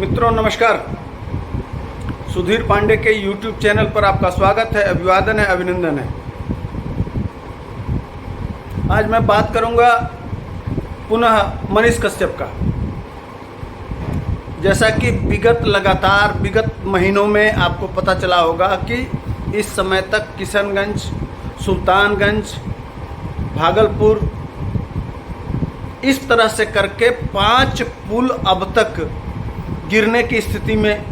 मित्रों नमस्कार। सुधीर पांडे के YouTube चैनल पर आपका स्वागत है, अभिवादन है, अभिनंदन है। आज मैं बात करूंगा पुनः मनीष कश्यप का। जैसा कि विगत महीनों में आपको पता चला होगा कि इस समय तक किशनगंज, सुल्तानगंज, भागलपुर इस तरह से करके 5 पुल अब तक गिरने की स्थिति में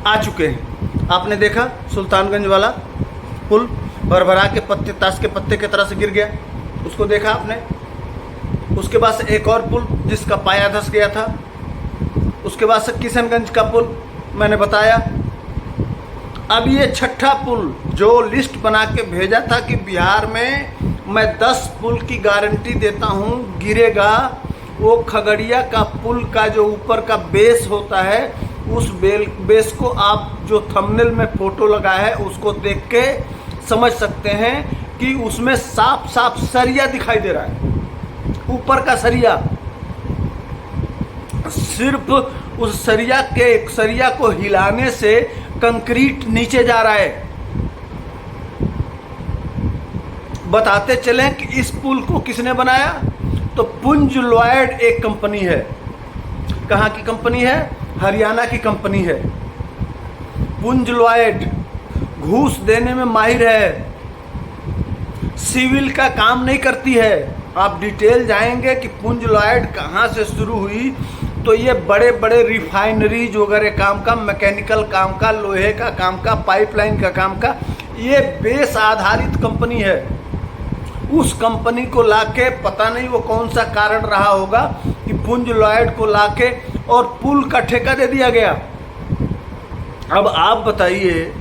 आ चुके हैं। आपने देखा सुल्तानगंज वाला पुल भरभरा के पत्ते, ताश के पत्ते की तरह से गिर गया, उसको देखा आपने। उसके बाद से एक और पुल जिसका पाया धंस गया था। उसके बाद से किशनगंज का पुल मैंने बताया। अब ये छठा पुल जो लिस्ट बना के भेजा था कि बिहार में मैं 10 पुल की गारंटी देता हूँ गिरेगा, वो खगड़िया का पुल का जो ऊपर का बेस होता है, उस बेस को आप जो थंबनेल में फोटो लगा है उसको देख के समझ सकते हैं कि उसमें साफ साफ सरिया दिखाई दे रहा है। ऊपर का सरिया, सिर्फ उस सरिया को हिलाने से कंक्रीट नीचे जा रहा है। बताते चलें कि इस पुल को किसने बनाया, तो पुंज लॉयड एक कंपनी है। कहाँ की कंपनी है? हरियाणा की कंपनी है। पुंज लॉयड घूस देने में माहिर है, सिविल का काम नहीं करती है। आप डिटेल जाएंगे कि पुंज लॉयड कहाँ से शुरू हुई, तो ये बड़े बड़े रिफाइनरीज वगैरह काम का, मैकेनिकल काम का, लोहे का काम का, पाइपलाइन का काम का, ये बेस आधारित कंपनी है। उस कंपनी को लाके पता नहीं वो कौन सा कारण रहा होगा कि पुंज लॉयड को लाके और पुल का ठेका दे दिया गया। अब आप बताइए,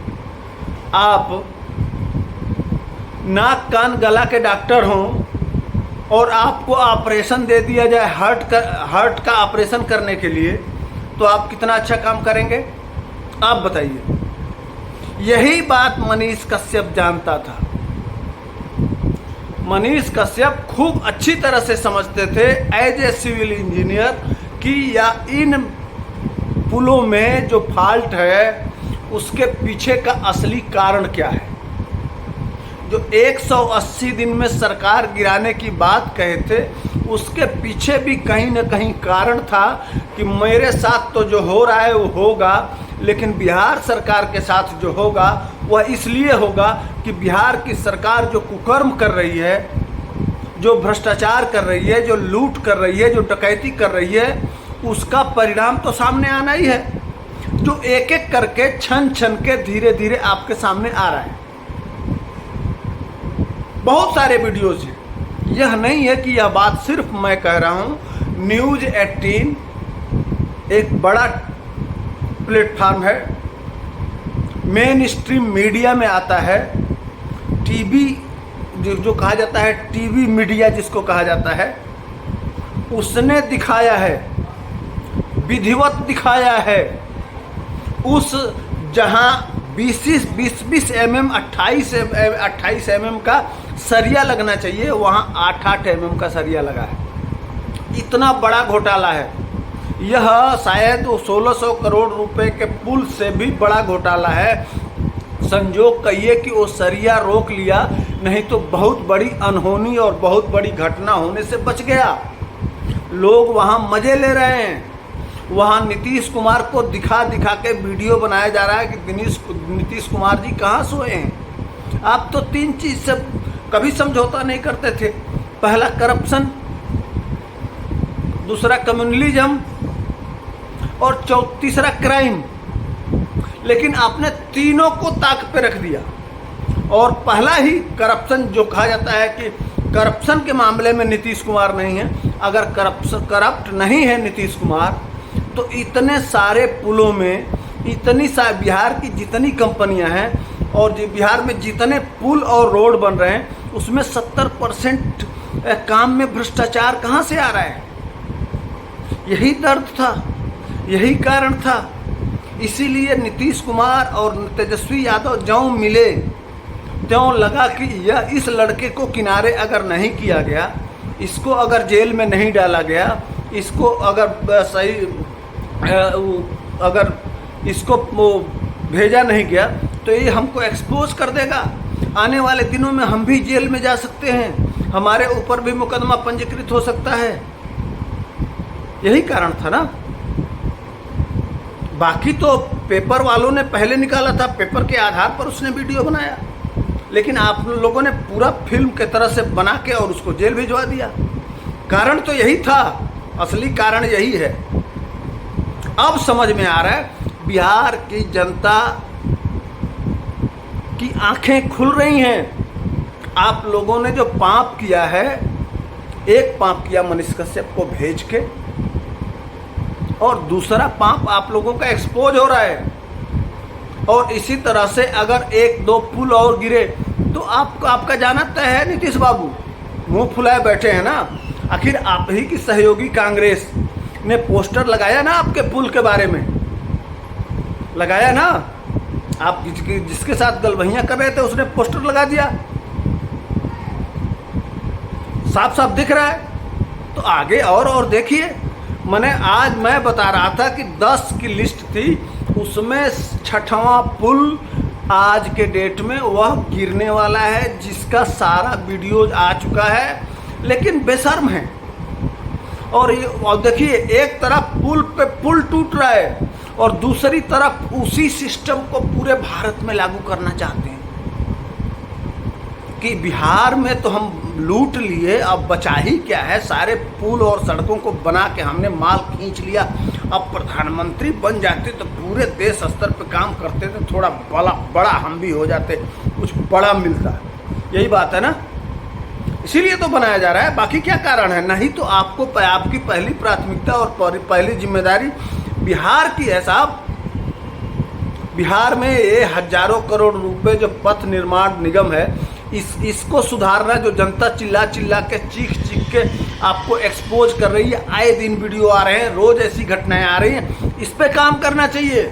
आप नाक कान गला के डॉक्टर हों और आपको ऑपरेशन दे दिया जाए हार्ट का ऑपरेशन करने के लिए, तो आप कितना अच्छा काम करेंगे? आप बताइए। यही बात मनीष कश्यप जानता था। मनीष कश्यप खूब अच्छी तरह से समझते थे एज ए सिविल इंजीनियर कि या इन पुलों में जो फॉल्ट है उसके पीछे का असली कारण क्या है। जो 180 दिन में सरकार गिराने की बात कहे थे, उसके पीछे भी कहीं न कहीं कारण था कि मेरे साथ तो जो हो रहा है वो होगा, लेकिन बिहार सरकार के साथ जो होगा वह इसलिए होगा कि बिहार की सरकार जो कुकर्म कर रही है, जो भ्रष्टाचार कर रही है, जो लूट कर रही है, जो डकैती कर रही है, उसका परिणाम तो सामने आना ही है, जो एक एक करके छन छन के धीरे धीरे आपके सामने आ रहा है। बहुत सारे वीडियोज हैं। यह नहीं है कि यह बात सिर्फ मैं कह रहा हूँ। न्यूज़ 18 एक बड़ा प्लेटफार्म है, मेन स्ट्रीम मीडिया में आता है। टीवी जो कहा जाता है, टीवी मीडिया जिसको कहा जाता है, उसने दिखाया है, विधिवत दिखाया है। उस जहां 20 mm 28 mm का सरिया लगना चाहिए, वहां 8 mm का सरिया लगा है। इतना बड़ा घोटाला है। यह शायद 1600 करोड़ रुपए के पुल से भी बड़ा घोटाला है। संजोग कहिए कि वो सरिया रोक लिया, नहीं तो बहुत बड़ी अनहोनी और बहुत बड़ी घटना होने से बच गया। लोग वहाँ मजे ले रहे हैं। वहाँ नीतीश कुमार को दिखा दिखा के वीडियो बनाया जा रहा है कि नीतीश कुमार जी कहाँ सोए हैं। आप तो 3 चीज़ से कभी समझौता नहीं करते थे। पहला करप्शन, दूसरा कम्युनलिज्म और तीसरा क्राइम। लेकिन आपने तीनों को ताक पे रख दिया। और पहला ही करप्शन, जो कहा जाता है कि करप्शन के मामले में नीतीश कुमार नहीं है। अगर करप्ट नहीं है नीतीश कुमार, तो इतने सारे पुलों में, बिहार की जितनी कंपनियां हैं और बिहार में जितने पुल और रोड बन रहे हैं, उसमें 70% काम में भ्रष्टाचार कहाँ से आ रहा है? यही दर्द था, यही कारण था। इसीलिए नीतीश कुमार और तेजस्वी यादव ज्यों मिले त्यों लगा कि यह इस लड़के को किनारे अगर नहीं किया गया, इसको अगर जेल में नहीं डाला गया, इसको अगर सही अगर इसको वो भेजा नहीं गया तो ये हमको एक्सपोज कर देगा। आने वाले दिनों में हम भी जेल में जा सकते हैं, हमारे ऊपर भी मुकदमा पंजीकृत हो सकता है। यही कारण था ना। बाकी तो पेपर वालों ने पहले निकाला था, पेपर के आधार पर उसने वीडियो बनाया, लेकिन आप लोगों ने पूरा फिल्म के तरह से बना के और उसको जेल भिजवा दिया। कारण तो यही था, असली कारण यही है। अब समझ में आ रहा है बिहार की जनता की आंखें खुल रही हैं। आप लोगों ने जो पाप किया है, एक पाप किया मनीष कश्यप को भेज के, और दूसरा पाप आप लोगों का एक्सपोज हो रहा है। और इसी तरह से अगर एक दो पुल और गिरे तो आपका जाना तय है। नीतीश बाबू मुंह फुलाए बैठे हैं ना। आखिर आप ही की सहयोगी कांग्रेस ने पोस्टर लगाया ना आपके पुल के बारे में, लगाया ना। आप जिसके साथ गलबहियां कर रहे थे उसने पोस्टर लगा दिया, साफ साफ दिख रहा है। तो आगे और देखिए। आज मैं बता रहा था कि 10 की लिस्ट थी, उसमें 6वां पुल आज के डेट में वह गिरने वाला है, जिसका सारा वीडियो आ चुका है, लेकिन बेशर्म है। और देखिए, एक तरफ पुल पे पुल टूट रहा है और दूसरी तरफ उसी सिस्टम को पूरे भारत में लागू करना चाहते हैं कि बिहार में तो हम लूट लिए, अब बचा ही क्या है। सारे पुल और सड़कों को बना के हमने माल खींच लिया। अब प्रधानमंत्री बन जाते तो पूरे देश स्तर पे काम करते थे, थोड़ा बड़ा हम भी हो जाते, कुछ बड़ा मिलता। यही बात है ना, इसीलिए तो बनाया जा रहा है। बाकी क्या कारण है? नहीं तो आपकी पहली प्राथमिकता और पहली जिम्मेदारी बिहार की है साहब। बिहार में ये हजारों करोड़ रुपए जो पथ निर्माण निगम है, इसको सुधारना। जो जनता चिल्ला के चीख के आपको एक्सपोज कर रही है, आए दिन वीडियो आ रहे हैं, रोज ऐसी घटनाएं आ रही हैं, इस पे काम करना चाहिए।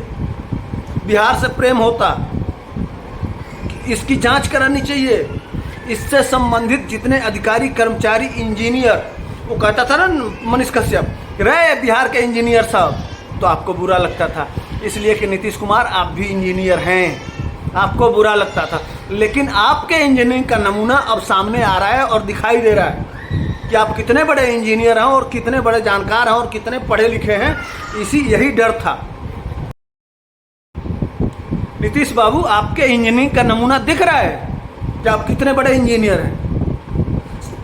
बिहार से प्रेम होता, इसकी जांच करानी चाहिए। इससे संबंधित जितने अधिकारी, कर्मचारी, इंजीनियर, वो कहता था ना मनीष कश्यप, रहे बिहार के इंजीनियर साहब, तो आपको बुरा लगता था, इसलिए कि नीतीश कुमार आप भी इंजीनियर हैं, आपको बुरा लगता था। लेकिन आपके इंजीनियरिंग का नमूना अब सामने आ रहा है और दिखाई दे रहा है कि आप कितने बड़े इंजीनियर हैं और कितने बड़े जानकार हैं और कितने पढ़े लिखे हैं। यही डर था। नीतीश बाबू, आपके इंजीनियरिंग का नमूना दिख रहा है कि आप कितने बड़े इंजीनियर हैं।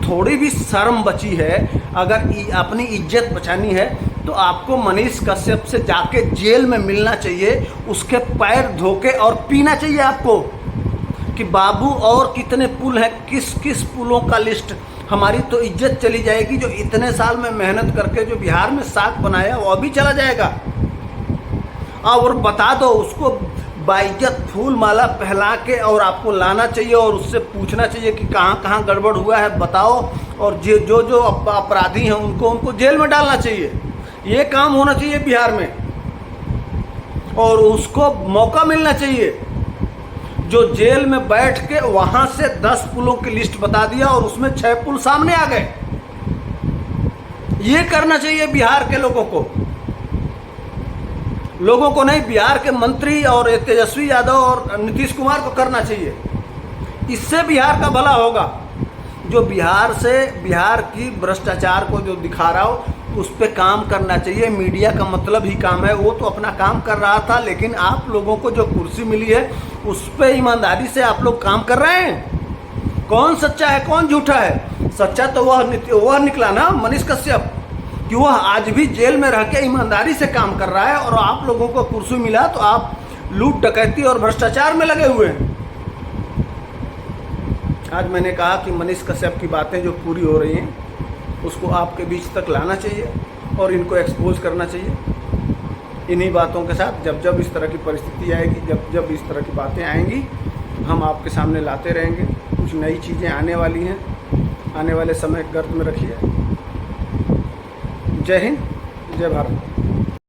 थोड़ी भी शर्म बची है, अगर अपनी इज्जत बचानी है तो आपको मनीष कश्यप से जाके जेल में मिलना चाहिए, उसके पैर धोके और पीना चाहिए आपको कि बाबू और कितने पुल हैं, किस किस पुलों का लिस्ट। हमारी तो इज्जत चली जाएगी, जो इतने साल में मेहनत करके जो बिहार में साख बनाया वो अभी चला जाएगा। और बता दो उसको, बाइज्जत फूल माला पहला के और आपको लाना चाहिए और उससे पूछना चाहिए कि कहाँ कहाँ गड़बड़ हुआ है बताओ, और जो अपराधी हैं उनको जेल में डालना चाहिए। ये काम होना चाहिए बिहार में, और उसको मौका मिलना चाहिए जो जेल में बैठ के वहां से 10 पुलों की लिस्ट बता दिया और उसमें 6 पुल सामने आ गए। ये करना चाहिए बिहार के लोगों को नहीं, बिहार के मंत्री और तेजस्वी यादव और नीतीश कुमार को करना चाहिए। इससे बिहार का भला होगा। जो बिहार की भ्रष्टाचार को जो दिखा रहा हो उस पर काम करना चाहिए। मीडिया का मतलब ही काम है, वो तो अपना काम कर रहा था, लेकिन आप लोगों को जो कुर्सी मिली है उस पर ईमानदारी से आप लोग काम कर रहे हैं। कौन सच्चा है कौन झूठा है? सच्चा तो वह निकला ना मनीष कश्यप, कि वह आज भी जेल में रह के ईमानदारी से काम कर रहा है, और आप लोगों को कुर्सी मिला तो आप लूट डकैती और भ्रष्टाचार में लगे हुए हैं। आज मैंने कहा कि मनीष कश्यप की बातें जो पूरी हो रही हैं उसको आपके बीच तक लाना चाहिए और इनको एक्सपोज करना चाहिए। इन्हीं बातों के साथ जब इस तरह की परिस्थिति आएगी, जब इस तरह की बातें आएंगी, हम आपके सामने लाते रहेंगे। कुछ नई चीज़ें आने वाली हैं, आने वाले समय गर्द में रखिए। जय हिंद, जय भारत।